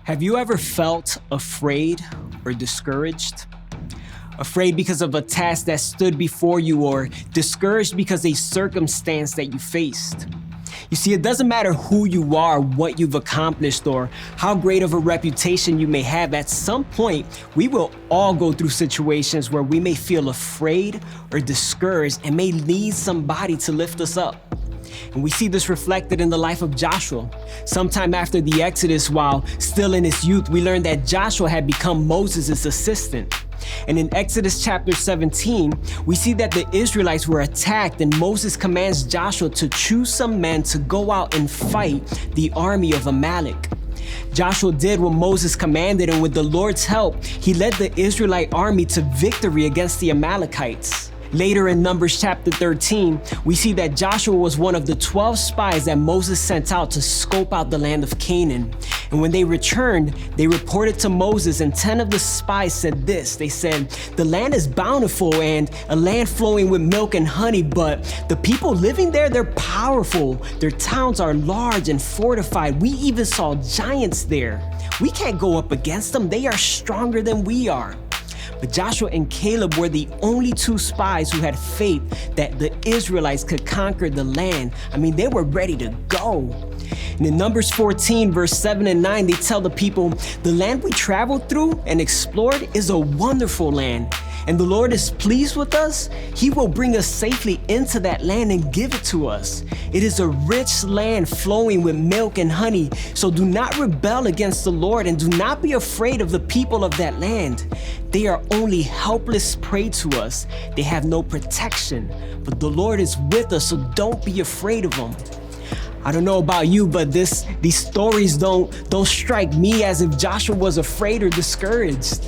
Have you ever felt afraid or discouraged? Afraid because of a task that stood before you, or discouraged because of a circumstance that you faced? You see, it doesn't matter who you are, what you've accomplished, or how great of a reputation you may have. At some point, we will all go through situations where we may feel afraid or discouraged and may need somebody to lift us up. And we see this reflected in the life of Joshua. Sometime after the Exodus, while still in his youth, we learned that Joshua had become Moses' assistant. And in Exodus chapter 17, we see that the Israelites were attacked, and Moses commands Joshua to choose some men to go out and fight the army of Amalek. Joshua did what Moses commanded, and with the Lord's help, he led the Israelite army to victory against the Amalekites. Later in Numbers chapter 13, we see that Joshua was one of the 12 spies that Moses sent out to scope out the land of Canaan. And when they returned, they reported to Moses, and 10 of the spies said this. They said, "The land is bountiful and a land flowing with milk and honey, but the people living there, they're powerful. Their towns are large and fortified. We even saw giants there. We can't go up against them. They are stronger than we are." But Joshua and Caleb were the only two spies who had faith that the Israelites could conquer the land. They were ready to go. And in Numbers 14, verse 7 and 9, they tell the people, "The land we traveled through and explored is a wonderful land. And the Lord is pleased with us. He will bring us safely into that land and give it to us. It is a rich land flowing with milk and honey. So do not rebel against the Lord, and do not be afraid of the people of that land. They are only helpless prey to us. They have no protection, but the Lord is with us, so don't be afraid of them." I don't know about you, but these stories don't strike me as if Joshua was afraid or discouraged.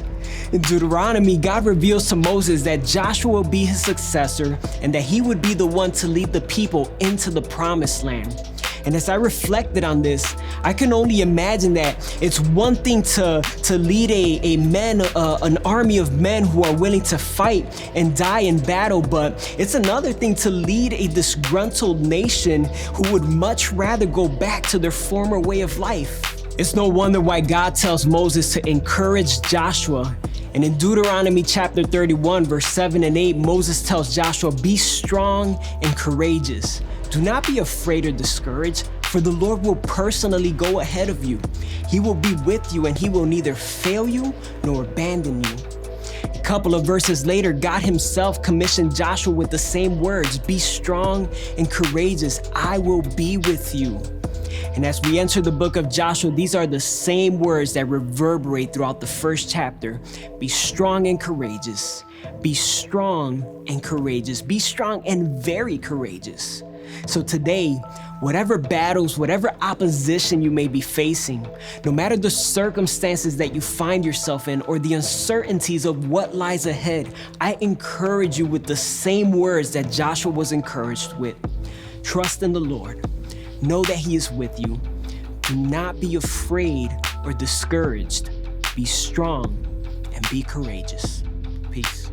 In Deuteronomy, God reveals to Moses that Joshua will be his successor and that he would be the one to lead the people into the promised land. And as I reflected on this, I can only imagine that it's one thing to lead an army of men who are willing to fight and die in battle, but it's another thing to lead a disgruntled nation who would much rather go back to their former way of life. It's no wonder why God tells Moses to encourage Joshua. And in Deuteronomy chapter 31, verse 7 and 8, Moses tells Joshua, "Be strong and courageous. Do not be afraid or discouraged, for the Lord will personally go ahead of you. He will be with you, and he will neither fail you nor abandon you." A couple of verses later, God himself commissioned Joshua with the same words, "Be strong and courageous. I will be with you." And as we enter the book of Joshua, these are the same words that reverberate throughout the first chapter. Be strong and courageous. Be strong and courageous. Be strong and very courageous. So today, whatever battles, whatever opposition you may be facing, no matter the circumstances that you find yourself in or the uncertainties of what lies ahead, I encourage you with the same words that Joshua was encouraged with. Trust in the Lord. Know that he is with you. Do not be afraid or discouraged. Be strong and be courageous. Peace.